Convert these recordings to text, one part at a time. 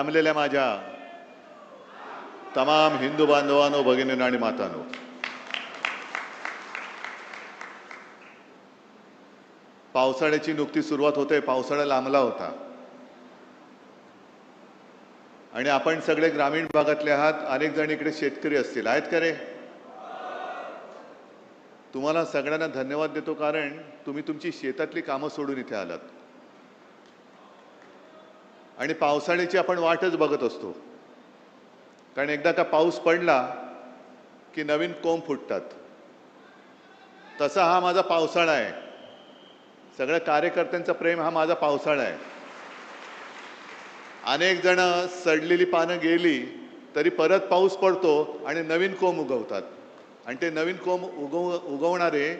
जमलेल्या माझ्या तमाम हिंदू बांधवांनो, भगिनींनो आणि मातांनो, पावसाळ्याची नुकती सुरुवात होते. पावसाळा लांबला होता आणि आपण सगळे ग्रामीण भागातले आहात. अनेक जण इकडे शेतकरी असतील, आहेत का रे? तुम्हाला सगळ्यांना धन्यवाद देतो, कारण तुम्ही तुमची शेतातली कामं सोडून इथे आलात आणि पावसाळ्याची आपण वाटच बघत असतो. कारण एकदा का पाऊस पडला की नवीन कोंब फुटतात. तसा हा माझा पावसाळा आहे. सगळ्या कार्यकर्त्यांचं प्रेम हा माझा पावसाळा आहे. अनेक जण सडलेली पानं गेली तरी परत पाऊस पडतो आणि नवीन कोंब उगवतात. आणि ते नवीन कोंब उगवणारे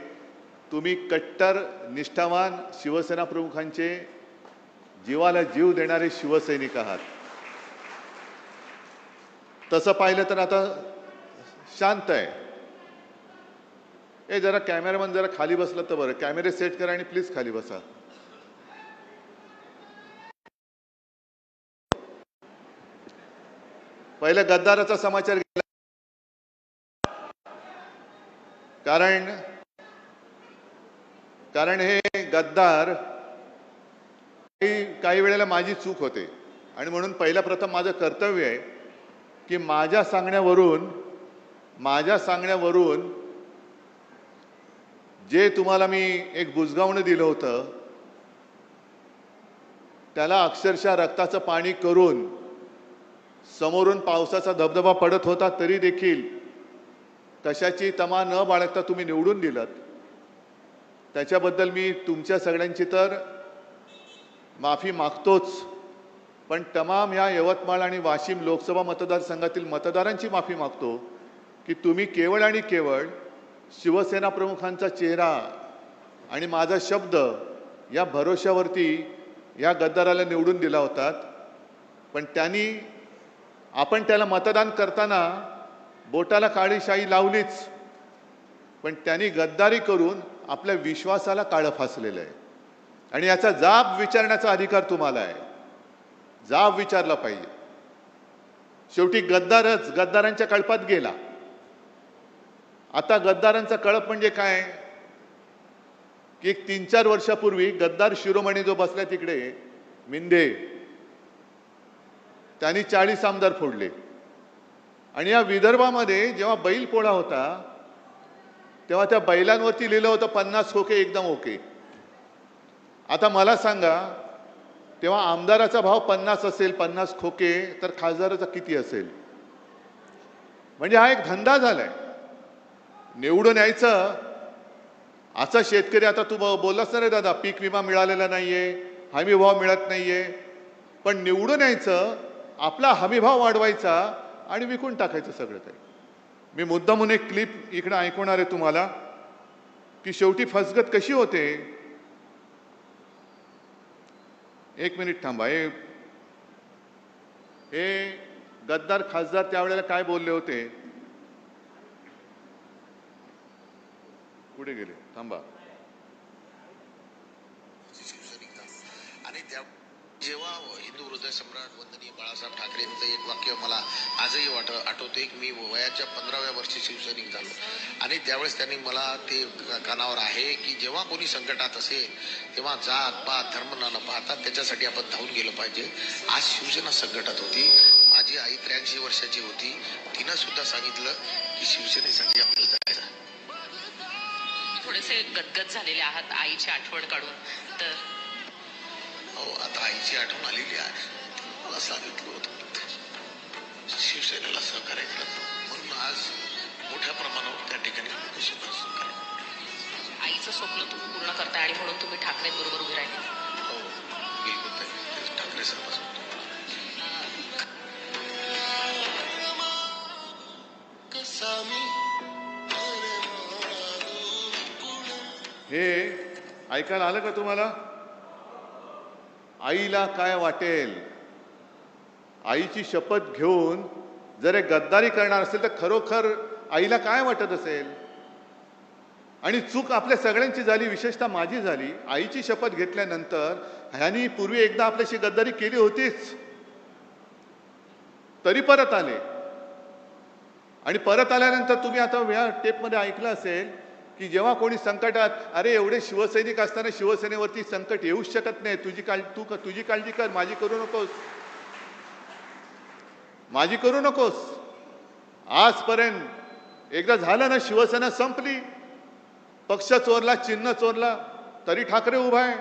तुम्ही कट्टर निष्ठावान शिवसेना प्रमुखांचे जीवाला जीव देणारे शिवसैनिक आहात. तसं पाहिलं तर आता शांत आहे. जरा कॅमेरामन जरा खाली बसला तर बरं. कॅमेरे सेट करा आणि प्लीज खाली बसा. पहिल्या गद्दाराचा समाचार गेला, कारण हे गद्दार काही वेळेला माझी चूक होते आणि म्हणून पहिला प्रथम माझं कर्तव्य आहे की माझ्या सांगण्यावरून जे तुम्हाला मी एक बुजगावणं दिलं होतं त्याला अक्षरशः रक्ताचं पाणी करून समोरून पावसाचा धबधबा पडत होता तरी देखील कशाची तमा न बाळगता तुम्ही निवडून दिलात. त्याच्याबद्दल मी तुमच्या सगळ्यांची तर माफी मागतोच, पण तमाम या यवतमाळ आणि वाशिम लोकसभा मतदारसंघातील मतदारांची माफी मागतो की तुम्ही केवळ आणि केवळ शिवसेना प्रमुखांचा चेहरा आणि माझा शब्द या भरोश्यावरती या गद्दाराला निवडून दिला होता. पण आपण त्याला मतदान करताना बोटाला काळी शाई लावलीच, पण त्यांनी गद्दारी करून आपल्या विश्वासाला काळं फासलेलं आहे आणि याचा जाब विचारण्याचा अधिकार तुम्हाला आहे. जाब विचारला पाहिजे. शेवटी गद्दारांच्या कळपात गेला. आता गद्दारांचा कळप म्हणजे काय की 3-4 वर्षापूर्वी गद्दार शिरोमणी जो बसला तिकडे मिंदे, त्यांनी 40 आमदार फोडले आणि या विदर्भामध्ये जेव्हा बैल पोळा होता तेव्हा त्या बैलांवरती लिहिलं होतं 50 खोके एकदम ओके. आता मला सांगा, तेव्हा आमदाराचा भाव 50 असेल, 50 खोके, तर खासदाराचा किती असेल? म्हणजे हा एक धंदा झालाय. निवडून यायचं. असा शेतकरी, आता तू बोललास ना रे दादा, पीक विमा मिळालेला नाहीये, हमी भाव मिळत नाहीये, पण निवडून यायचं, आपला हमी भाव वाढवायचा आणि विकून टाकायचं सगळं काही. मी मुद्दामून एक क्लिप इकडे ऐकवणार आहे तुम्हाला की शेवटी फसगत कशी होते. एक मिनिट थांबा. हे गद्दार खासदार त्यावेळेला काय बोलले होते, कुठे गेले? थांबा. आणि त्या जेव्हा हिंदू हृदय सम्राट वंदनीय बाळासाहेब ठाकरेंचं एक वाक्य मला आजही आठवते की मी वयाच्या 15व्या वर्षी शिवसैनिक झालो आणि त्यावेळेस त्यांनी मला ते कानावर आहे की जेव्हा कोणी संकटात असेल तेव्हा जात पात धर्म न पाहता त्याच्यासाठी आपण धावून गेलं पाहिजे. आज शिवसेना संकटात होती. माझी आई 83 वर्षाची होती. तिनं सुद्धा सांगितलं की शिवसेनेसाठी आपल्याला जायचं. थोडेसे गदगद झालेले आहात आईची आठवण काढून. तर हो, आता आईची आठवण आलेली आहे. मला सांगितलं होतं शिवसेनेला सहकार्य केलं म्हणून आज मोठ्या प्रमाणावर त्या ठिकाणी आईचं स्वप्न तुम्ही पूर्ण करताय आणि म्हणून तुम्ही ठाकरेंबरोबर उभे राहिले. हो, बिलकुल ठाकरे सरपासून हे ऐकायला आलं का तुम्हाला? आईला काय वाटेल? आईची शपथ घेऊन जर गद्दारी करणार असेल तर खरोखर आईला काय वाटत असेल? आणि चूक आपल्या सगळ्यांची झाली, विशेषतः माझी झाली. आईची शपथ घेतल्यानंतर ह्यांनी पूर्वी एकदा आपल्याशी गद्दारी केली होतीच. तरी परत आले. आणि परत आल्यानंतर तुम्ही आता या टेपमध्ये ऐकलं असेल की जेव्हा कोणी संकटात, अरे एवढे शिवसैनिक असताना शिवसेनेवरती संकट येऊच शकत नाही, तुझी काळजी कर, माझी करू नकोस, माझी करू नकोस. आजपर्यंत एकदा झालं ना, शिवसेना संपली, पक्ष चोरला, चिन्ह चोरला, तरी ठाकरे उभा आहे.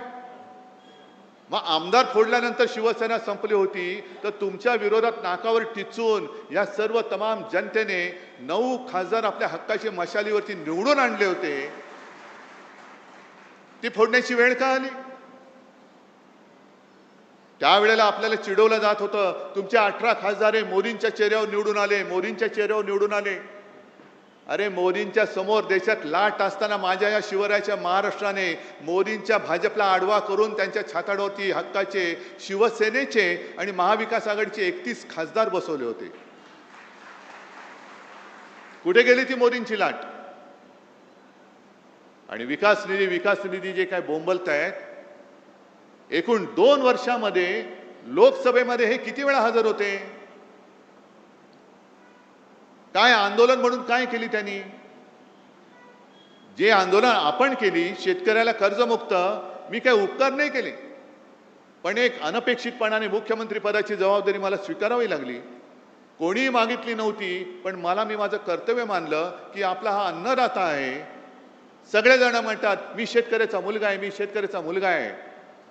मग आमदार फोडल्यानंतर शिवसेना संपली होती, तर तुमच्या विरोधात नाकावर टिचून या सर्व तमाम जनतेने 9 खासदार आपल्या हक्काची मशालीवरती निवडून आणले होते. ती फोडण्याची वेळ का आली? त्यावेळेला आपल्याला चिडवलं जात होतं, तुमचे 18 खासदार मोदींच्या चेहऱ्यावर निवडून आले, मोदींच्या चेहऱ्यावर निवडून आले. अरे मोदींच्या समोर देशात लाट असताना माझ्या या शिवरायाच्या महाराष्ट्राने मोदींच्या भाजपला आडवा करून त्यांच्या छाताडावरती हक्काचे शिवसेनेचे आणि महाविकास आघाडीचे 31 खासदार बसवले होते. कुठे गेली ती मोदींची लाट? आणि विकास निधी जे काय बोंबलतायत, एकूण 2 वर्षामध्ये लोकसभेमध्ये हे किती वेळा हजर होते? काय आंदोलन म्हणून काय केली त्यांनी? जे आंदोलन आपण केली, शेतकऱ्याला कर्जमुक्त, मी काय उपकार नाही केले, पण एक अनपेक्षितपणाने मुख्यमंत्री पदाची जबाबदारी मला स्वीकारावी लागली. कोणीही मागितली नव्हती, पण मी माझं कर्तव्य मानलं की आपला हा अन्नदाता आहे. सगळेजण म्हणतात मी शेतकऱ्याचा मुलगा आहे, मी शेतकऱ्याचा मुलगा आहे.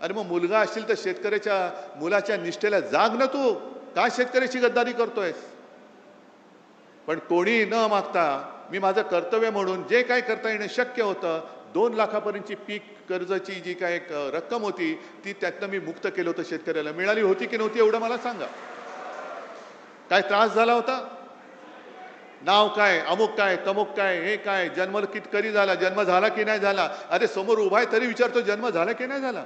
अरे मग मुलगा असशील तर शेतकऱ्याच्या मुलाच्या निष्ठेला जाग ना, तू का शेतकऱ्याची गद्दारी करतोयस? पण कोणी न मागता मी माझं कर्तव्य म्हणून जे काय करता येणं शक्य होतं, 2 लाखापर्यंतची पीक कर्जाची जी काय रक्कम होती ती त्यातनं मी मुक्त केलं होतं. शेतकऱ्याला मिळाली होती की नव्हती एवढं मला सांगा. काय त्रास झाला होता? नाव काय, अमुक काय, तमुक काय, हे काय, जन्म कधी झाला, जन्म झाला की नाही झाला? अरे समोर उभा आहे तरी विचारतो जन्म झाला की नाही झाला.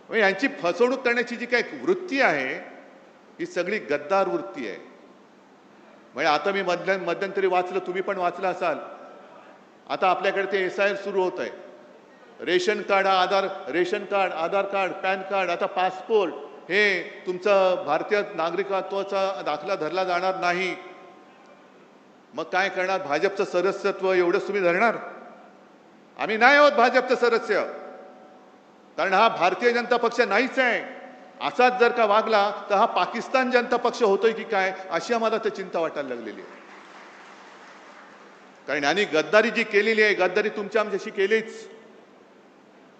यांची फसवणूक करण्याची जी काय वृत्ती आहे ही सगळी गद्दार वृत्ती आहे. म्हणजे आता मी मध्यंतरी वाचलं, तुम्ही पण वाचलं असाल, आता आपल्याकडे ते SIR सुरू होत आहे. रेशन कार्ड, आधार कार्ड, पॅन कार्ड, आता पासपोर्ट, हे तुमचं भारतीय नागरिकत्वाचा दाखला धरला जाणार नाही. मग काय करणार? भाजपचं सदस्यत्व एवढंच तुम्ही धरणार? आम्ही नाही आहोत भाजपचं सदस्य, कारण हा भारतीय जनता पक्ष नाहीच आहे. असाच जर का वागला तर हा पाकिस्तान जनता पक्ष होतोय की काय, अशी आम्हाला तर चिंता वाटायला लागलेली आहे. कारण यांनी गद्दारी जी केलेली आहे, गद्दारी तुमच्या आमच्याशी केलीच.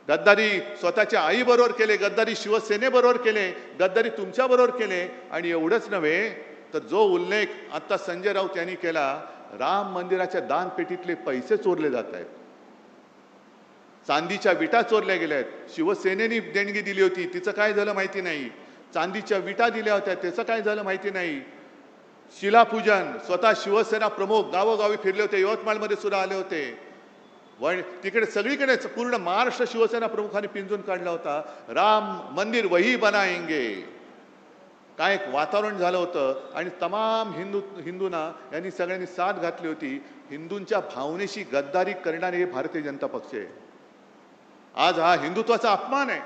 गद्दारी स्वतःच्या आईबरोबर केले, गद्दारी शिवसेनेबरोबर केले, गद्दारी तुमच्याबरोबर केले. आणि एवढंच नव्हे तर जो उल्लेख आता संजय राऊत यांनी केला, राम मंदिराच्या दानपेटीतले पैसे चोरले जात आहेत, चांदीच्या विटा चोरल्या गेल्या आहेत. शिवसेनेने देणगी दिली होती, तिचं काय झालं माहिती नाही. चांदीच्या विटा दिल्या होत्या, त्याचं काय झालं माहिती नाही. शिलापूजन, स्वतः शिवसेना प्रमुख गावोगावी फिरले होते, यवतमाळमध्ये सुद्धा आले होते. तिकडे सगळीकडे पूर्ण महाराष्ट्र शिवसेना प्रमुखांनी पिंजून काढला होता. राम मंदिर वही बनाएंगे, काय एक वातावरण झालं होतं. आणि तमाम हिंदूंना यांनी सगळ्यांनी साथ घातली होती. हिंदूंच्या भावनेशी गद्दारी करणारे हे भारतीय जनता पक्ष आहे. आज हा हिंदुत्वाचा अपमान आहे.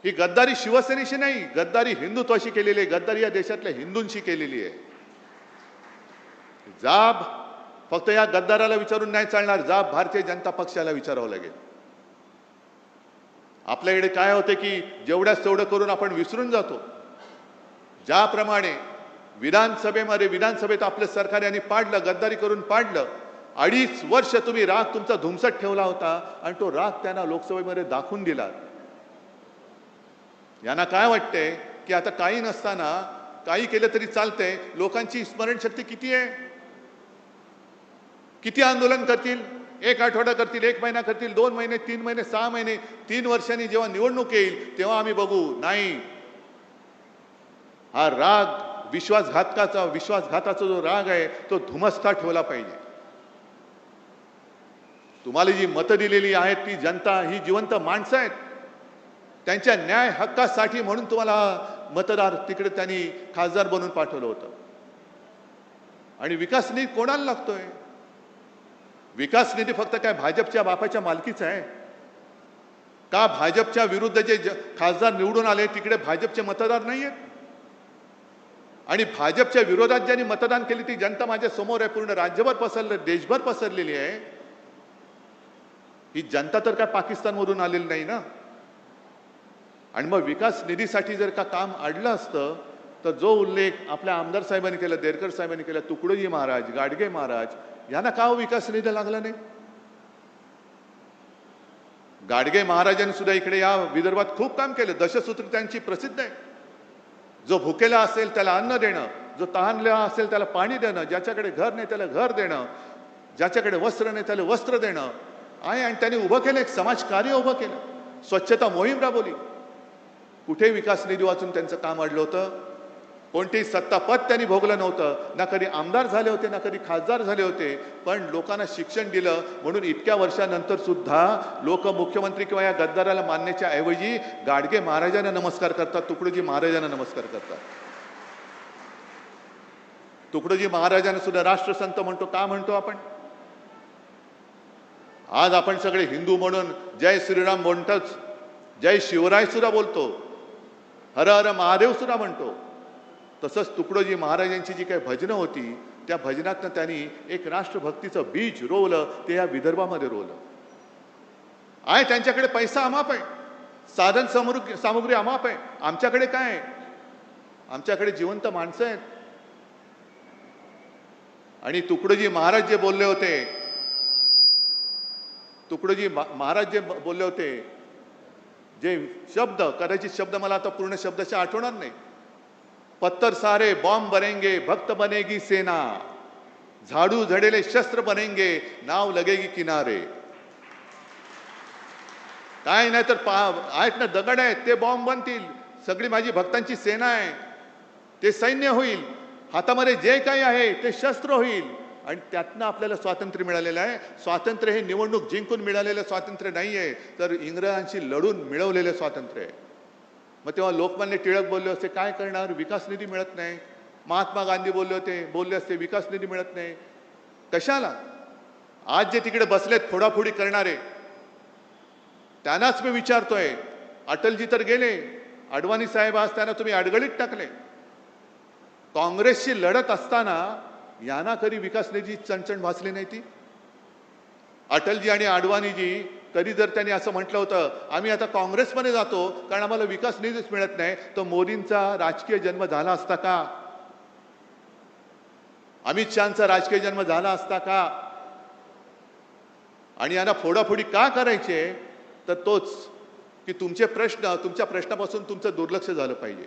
ही गद्दारी शिवसेनेशी नाही, गद्दारी हिंदुत्वाशी केलेली आहे, गद्दारी या देशातल्या हिंदूंशी केलेली आहे. जाब फक्त या गद्दाराला विचारून नाही चालणार, जाब भारतीय जनता पक्षाला विचारावं लागेल. आपल्याकडे काय होते की जेवढ्याच तेवढं करून आपण विसरून जातो. ज्याप्रमाणे विधानसभेत आपलं सरकार यांनी पाडलं, गद्दारी करून पाडलं. 2.5 वर्ष तुम्ही राग तुमचा धुमसट ठेवला होता आणि तो राग त्यांना लोकसभेमध्ये दाखवून दिला. यांना काय वाटतंय की आता काही नसताना काही केलं तरी चालतंय. लोकांची स्मरणशक्ती किती आहे? किती आंदोलन करतील? 1 आठवडा करतील, 1 महिना करतील, 2 महिने, 3 महिने, 6 महिने, 3 वर्षांनी जेव्हा निवडणूक येईल तेव्हा आम्ही बघू. नाही, हा राग विश्वासघाताचा जो राग आहे तो धुमस्ता ठेवला पाहिजे. तुम्हाला जी मतं दिलेली आहेत ती जनता ही जिवंत माणसं आहेत. त्यांच्या न्याय हक्कासाठी म्हणून तुम्हाला मतदार तिकडे त्यांनी खासदार बनवून पाठवलं होतं. आणि विकास निधी कोणाला लागतोय? विकास निधी फक्त काय भाजपच्या बापाच्या मालकीचा आहे का? भाजपच्या विरुद्ध जे खासदार निवडून आले तिकडे भाजपचे मतदार नाही आहेत? आणि भाजपच्या विरोधात ज्यांनी मतदान केली ती जनता माझ्या समोर आहे, पूर्ण राज्यभर पसरलं, देशभर पसरलेली आहे. ही जनता तर काय पाकिस्तानमधून आलेली नाही ना. आणि मग विकास निधीसाठी जर का काम अडलं असतं तर जो उल्लेख आपल्या आमदार साहेबांनी केला, देरकर साहेबांनी केला, तुकडोजी महाराज, गाडगे महाराज यांना का विकास निधी लागला नाही? गाडगे महाराजांनी सुद्धा इकडे या विदर्भात खूप काम केलं. दशसूत्र त्यांची प्रसिद्ध आहे. जो भुकेला असेल त्याला अन्न देणं, जो तहानलेला असेल त्याला पाणी देणं, ज्याच्याकडे घर नाही त्याला घर देणं, ज्याच्याकडे वस्त्र नाही त्याला वस्त्र देणं आहे. आणि त्यांनी उभं केलं, एक समाजकार्य उभं केलं, स्वच्छता मोहीम राबवली. कुठे विकास निधी वाचून त्यांचं काम अडलं होतं? कोणतेही सत्तापद त्यांनी भोगलं नव्हतं. ना कधी आमदार झाले होते, ना कधी खासदार झाले होते. पण लोकांना शिक्षण दिलं म्हणून इतक्या वर्षानंतर सुद्धा लोक मुख्यमंत्री किंवा या गद्दाराला मानण्याच्या ऐवजी गाडगे महाराजांना नमस्कार करतात, तुकडोजी महाराजांना नमस्कार करतात. तुकडोजी महाराजांना सुद्धा राष्ट्रसंत म्हणतो. का म्हणतो आपण? आज आपण सगळे हिंदू म्हणून जय श्रीराम म्हणतोच, जय शिवराय सुद्धा बोलतो, हर हर महादेव सुद्धा म्हणतो. तसंच तुकडोजी महाराजांची जी काही भजनं होती त्या भजनातनं त्यांनी एक राष्ट्रभक्तीचं बीज रोवलं, ते या विदर्भामध्ये रोवलं आहे. त्यांच्याकडे पैसा अमाप आहे, साधन सामुग्री अमाप आहे. आमच्याकडे काय आहे? आमच्याकडे जिवंत माणसं आहेत. आणि तुकडोजी महाराज जे बोलले होते, तुकडोजी महाराज जे बोलले होते, जे शब्द, कदाचित शब्द मला आता पूर्ण शब्दाचे आठवणार नाही. पत्थर सारे बॉम्ब बनेंगे, भक्त बनेगी सेना, झाडू झडेले शस्त्र बनेंगे, नाव लगेगी किनारे. काय नाही तर आहेत ना, दगड आहेत ते बॉम्ब बनतील. सगळी माझी भक्तांची सेना आहे, ते सैन्य होईल. हातामध्ये जे काही आहे ते शस्त्र होईल. आणि त्यातनं आपल्याला स्वातंत्र्य मिळालेलं आहे. स्वातंत्र्य हे निवडणूक जिंकून मिळालेलं स्वातंत्र्य नाहीये, तर इंग्रजांशी लढून मिळवलेलं स्वातंत्र्य आहे. मग तेव्हा लोकमान्य टिळक बोलले असते, काय करणार, विकास निधी मिळत नाही. महात्मा गांधी बोलले असते, विकास निधी मिळत नाही. कशाला? आज जे तिकडे बसलेत फोडाफोडी करणारे, त्यांनाच मी विचारतोय. अटलजी तर गेले, अडवाणी साहेब आज त्यांना तुम्ही अडगळीत टाकले. काँग्रेसशी लढत असताना यांना कधी विकास निधी चणचण भासली नाही ती? अटलजी आणि अडवाणीजी कधी जर त्यांनी असं म्हटलं होतं, आम्ही आता काँग्रेसमध्ये जातो कारण आम्हाला विकास निधीच मिळत नाही, तर मोदींचा राजकीय जन्म झाला असता का? अमित शहाचा राजकीय जन्म झाला असता का? आणि यांना फोडाफोडी का करायचे? तर तोच की तुमचे प्रश्न, तुमच्या प्रश्नापासून तुमचं दुर्लक्ष झालं पाहिजे.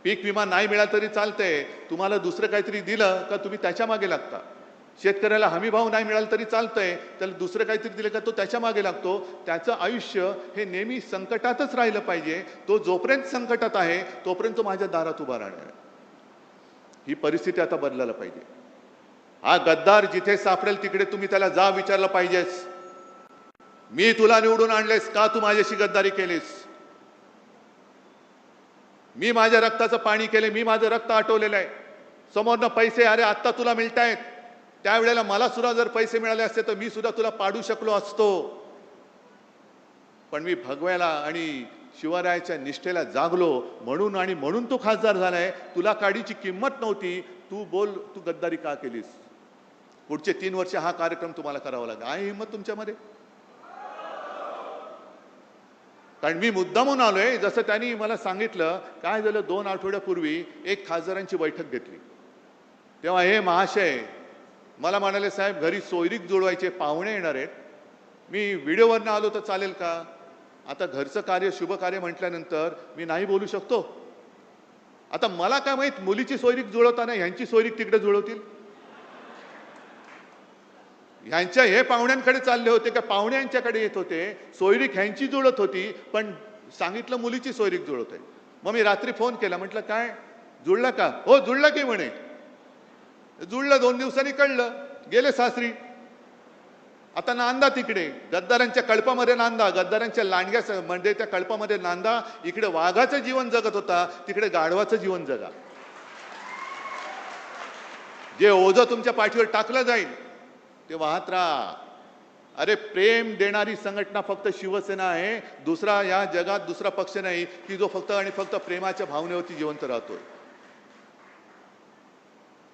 पीक विमा नाही मिळाला तरी चालतंय, तुम्हाला दुसरं काहीतरी दिलं का तुम्ही त्याच्या मागे लागता. शेतकऱ्याला हमी भाव नाही मिळाला तरी चालतंय, त्याला दुसरं काहीतरी दिलं का तो त्याच्या मागे लागतो. त्याचं आयुष्य हे नेहमी संकटातच राहिलं पाहिजे. तो जोपर्यंत संकटात आहे तोपर्यंत तो माझ्या दारात उभा राहणार आहे. ही परिस्थिती आता बदलायला पाहिजे. हा गद्दार जिथे सापडेल तिकडे तुम्ही त्याला जा विचारलं पाहिजेस, मी तुला निवडून आणलेस का, तू माझ्याशी गद्दारी केलीस? मी माझ्या रक्ताचं पाणी केले, मी माझं रक्त आटवलेलं आहे. समोरनं पैसे अरे आत्ता तुला मिळतायत, त्यावेळेला मला सुद्धा जर पैसे मिळाले असते तर मी सुद्धा तुला पाडू शकलो असतो. पण मी भगव्याला आणि शिवरायाच्या निष्ठेला जागलो म्हणून, आणि म्हणून तू खासदार झालाय. तुला काडीची किंमत नव्हती. तू बोल, तू गद्दारी का केलीस? पुढचे 3 वर्ष हा कार्यक्रम तुम्हाला करावा लागेल. आहे हिंमत तुमच्यामध्ये? कारण मी मुद्दामून आलोय. जसं त्यांनी मला सांगितलं, काय झालं 2 आठवड्यापूर्वी एक खासदारांची बैठक घेतली, तेव्हा हे महाशय मला म्हणाले, साहेब घरी सोयरीक जुळवायचे, पाहुणे येणार आहेत, मी व्हिडिओवरनं आलो तर चालेल का? आता घरचं कार्य, शुभ कार्य म्हटल्यानंतर मी नाही बोलू शकतो. आता मला काय माहित, मुलीची सोयरीक जुळवताना ह्यांची सोयरीक तिकडे जुळवतील. ह्यांच्या हे पाहुण्यांकडे चालले होते का पाहुणे यांच्याकडे येत होते? सोयरीक ह्यांची जुळत होती, पण सांगितलं मुलीची सोयरीक जुळत आहे. मग मी रात्री फोन केला, म्हटलं काय जुळलं का? हो जुळलं की म्हणे. जुळलं, 2 दिवसांनी कळलं, गेले सासरी. आता नांदा तिकडे गद्दारांच्या कळपामध्ये नांदा, गद्दारांच्या लांडग्या म्हणजे त्या कळपामध्ये नांदा. इकडे वाघाचं जीवन जगत होता, तिकडे गाढवाचं जीवन जगा. जे ओझं तुमच्या पाठीवर टाकलं जाईल ते वाहत राहा. अरे प्रेम देणारी संघटना फक्त शिवसेना आहे. दुसरा या जगात दुसरा पक्ष नाही की जो फक्त आणि फक्त प्रेमाच्या भावनेवरती जिवंत राहतोय.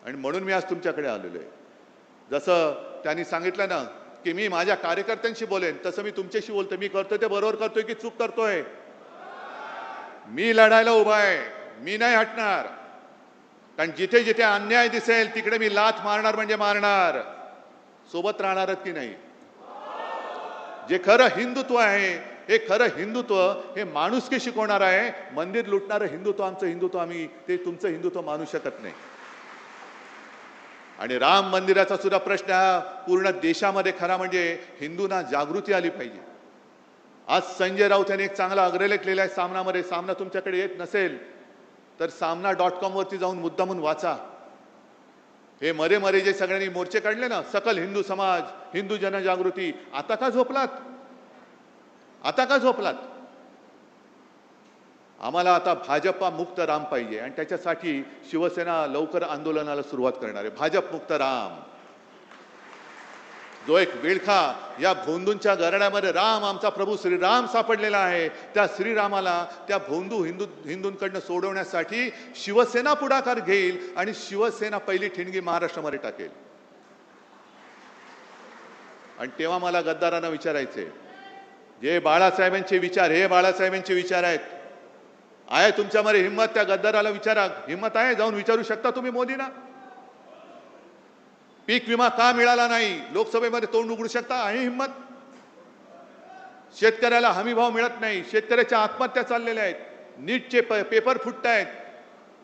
आणि म्हणून मी आज तुमच्याकडे आलेलो आहे. जसं त्यांनी सांगितलं ना की मी माझ्या कार्यकर्त्यांशी बोलेन, तसं मी तुमच्याशी बोलतो. मी करतोय ते बरोबर करतोय की चूक करतोय? मी लढायला उभा आहे, मी नाही हटणार. कारण जिथे जिथे अन्याय दिसेल तिकडे मी लाथ मारणार म्हणजे मारणार. सोबत राहणारच की नाही? जे खरं हिंदुत्व आहे, हे खरं हिंदुत्व हे माणुसकी शिकवणार आहे. मंदिर लुटणारं हिंदुत्व आमचं हिंदुत्व आम्ही ते तुमचं हिंदुत्व मानू शकत नाही. आणि राम मंदिराचा सुद्धा प्रश्न हा पूर्ण देशामध्ये खरा म्हणजे हिंदूंना जागृती आली पाहिजे. आज संजय राऊत यांनी एक चांगला अग्रलेख लिहिला आहे सामनामध्ये. सामना तुमच्याकडे येत नसेल तर सामना.com वरती जाऊन मुद्दामून वाचा. हे मरे मरे जे सगळ्यांनी मोर्चे काढले ना, सकल हिंदू समाज, हिंदू जनजागृती, आता का झोपलात? आता का झोपलात? आम्हाला आता भाजपा मुक्त राम पाहिजे आणि त्याच्यासाठी शिवसेना लवकर आंदोलनाला सुरुवात करणार आहे. भाजप मुक्त राम, जो एक विळखा या भोंदूंच्या गरड्यामध्ये राम आमचा प्रभू श्रीराम सापडलेला आहे, त्या श्रीरामाला त्या हिंदूंकडनं सोडवण्यासाठी शिवसेना पुढाकार घेईल आणि शिवसेना पहिली ठिणगी महाराष्ट्रामध्ये टाकेल. आणि तेव्हा मला गद्दारांना विचारायचे, जे बाळासाहेबांचे विचार हे बाळासाहेबांचे विचार आहेत, आहे तुमच्यामध्ये हिंमत? त्या गद्दाराला विचारा, हिंमत आहे? जाऊन विचारू शकता तुम्ही मोदींना. पीक विमा का मिळाला नाही लोकसभेमध्ये तोंड उघडू शकता? आहे हिंमत? शेतकऱ्याला हमी भाव मिळत नाही, शेतकऱ्याच्या आत्महत्या चाललेल्या आहेत, नीटचे पेपर फुटतायत,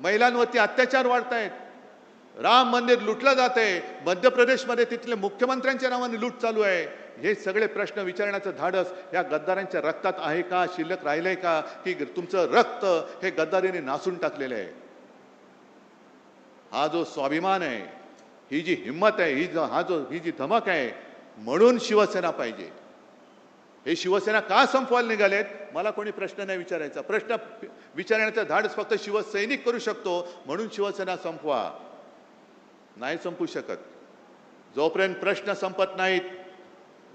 महिलांवरती अत्याचार वाढतायत, राम मंदिर लुटलं जाते, मध्य प्रदेशमध्ये तिथले मुख्यमंत्र्यांच्या नावाने लूट चालू आहे. हे सगळे प्रश्न विचारण्याचं धाडस या गद्दारांच्या रक्तात आहे का, शिल्लक राहिलंय का, की तुमचं रक्त हे गद्दारीने नासून टाकलेलं आहे? हा जो स्वाभिमान आहे, ही जी हिंमत आहे, ही जी धमक आहे, म्हणून शिवसेना पाहिजे. हे शिवसेना का संपवायला निघालेत? मला कोणी प्रश्न नाही विचारायचा. प्रश्न विचारण्याचं धाडस फक्त शिवसैनिक करू शकतो. म्हणून शिवसेना संपवा. नाही संपू शकत. जोपर्यंत प्रश्न संपत नाहीत,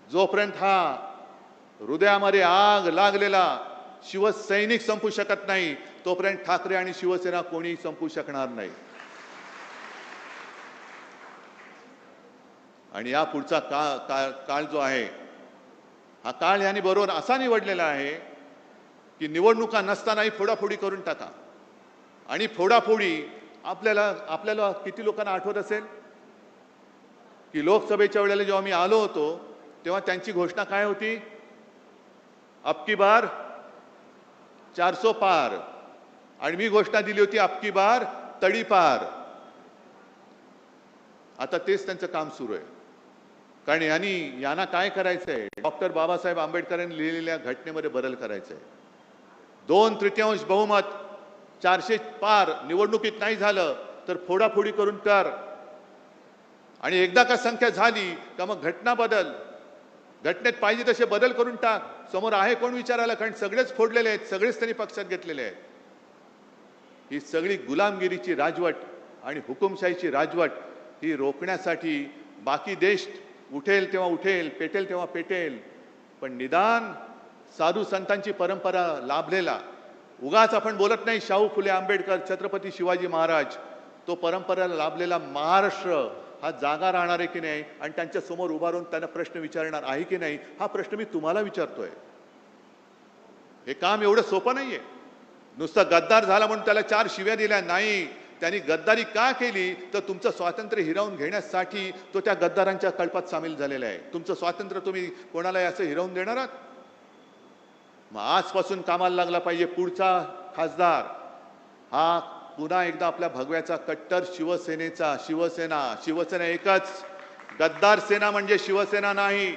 जोपर्यंत हा हृदयामध्ये आग लागलेला शिवसैनिक संपू शकत नाही, तोपर्यंत ठाकरे आणि शिवसेना कोणी संपू शकणार नाही. आणि या पुढचा काळ जो आहे, हा काळ यांनी बरोबर असा निवडलेला आहे की निवडणुका नसतानाही फोडाफोडी करून टाका. आणि फोडाफोडी आपल्याला किती लोकांना आठवत असेल की लोकसभेच्या वेळेला जेव्हा मी आलो होतो तेव्हा त्यांची घोषणा काय होती? अबकी बार 400 पार. आणि मी घोषणा दिली होती अबकी बार तडीपार. आता तेच त्यांचं काम सुरू आहे. कारण यांना काय करायचंय? डॉक्टर बाबासाहेब आंबेडकरांनी लिहिलेल्या घटनेमध्ये बदल करायचा आहे. 2/3 बहुमत 400 पार निवडणुकीत नाही झालं तर फोडाफोडी करून कर. आणि एकदा का संख्या झाली का मग घटना बदल, घटनेत पाहिजे तसे बदल करून टाक. समोर आहे कोण विचारायला? कारण सगळेच फोडलेले आहेत, सगळेच त्यांनी पक्षात घेतलेले आहेत. ही सगळी गुलामगिरीची राजवट आणि हुकुमशाहीची राजवट ही रोखण्यासाठी बाकी देश उठेल तेव्हा उठेल, पेटेल तेव्हा पेटेल, पण निदान साधू संतांची परंपरा लाभलेला, उगाच आपण बोलत नाही शाहू फुले आंबेडकर, छत्रपती शिवाजी महाराज, तो परंपरेला लाभलेला महाराष्ट्र हा जागा राहणार आहे की नाही आणि त्यांच्या समोर उभा राहून त्यांना प्रश्न विचारणार आहे की नाही, हा प्रश्न मी तुम्हाला विचारतोय. हे काम एवढं सोपं नाहीये. नुसतं गद्दार झाला म्हणून त्याला 4 शिव्या दिल्या नाही. त्यांनी गद्दारी का केली? तर तुमचं स्वातंत्र्य हिरावून घेण्यासाठी तो त्या गद्दारांच्या कळपात सामील झालेला आहे. तुमचं स्वातंत्र्य तुम्ही कोणाला असं हिरावून देणार आहात? मग आजपासून कामाला लागला पाहिजे पुढचा खासदार हा पुन्हा एकदा आपल्या भगव्याचा कट्टर शिवसेना एकच. गद्दार सेना म्हणजे शिवसेना नाही.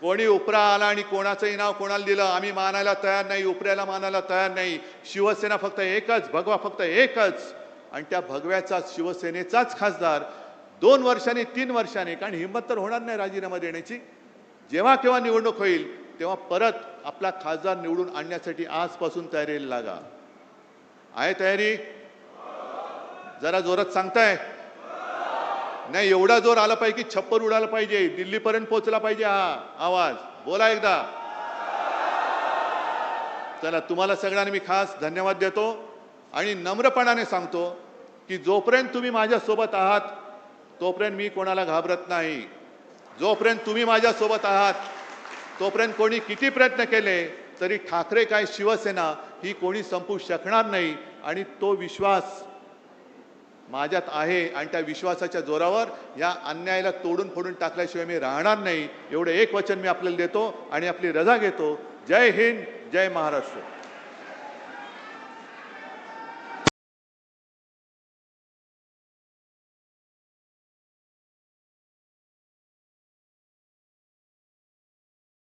कोणी उपरा आला आणि कोणाचंही नाव कोणाला दिलं आम्ही मानायला तयार नाही, उपऱ्याला मानायला तयार नाही. शिवसेना फक्त एकच, भगवा फक्त एकच. आणि त्या भगव्याचा शिवसेनेचाच खासदार 2 वर्षांनी 3 वर्षांनी, कारण हिंमत तर होणार नाही राजीनामा देण्याची, जेव्हा केव्हा निवडणूक होईल तेव्हा परत आपला खासदार निवडून आणण्यासाठी आजपासून तयारीला लागा. आहे तयारी? जरा जोरात सांगताय? नाही, एवढा जोर आला पाहिजे की छप्पर उडाला पाहिजे, दिल्लीपर्यंत पोहोचला पाहिजे हा आवाज. बोला एकदा. चला, तुम्हाला सगळ्यांना मी खास धन्यवाद देतो आणि नम्रपणाने सांगतो की जोपर्यंत तुम्ही माझ्यासोबत आहात तोपर्यंत मी कोणाला घाबरत नाही. जोपर्यंत तुम्ही माझ्यासोबत आहात तोपर्यंत कोणी किती प्रयत्न केले तरी ठाकरे काय शिवसेना ही कोणी संपू शकणार नाही. आणि तो विश्वास माझ्यात आहे आणि त्या विश्वासाच्या जोरावर या अन्यायाला तोडून फोडून टाकल्याशिवाय मी राहणार नाही. एवढं एक वचन मी आपल्याला देतो आणि आपली रजा घेतो. जय हिंद, जय महाराष्ट्र.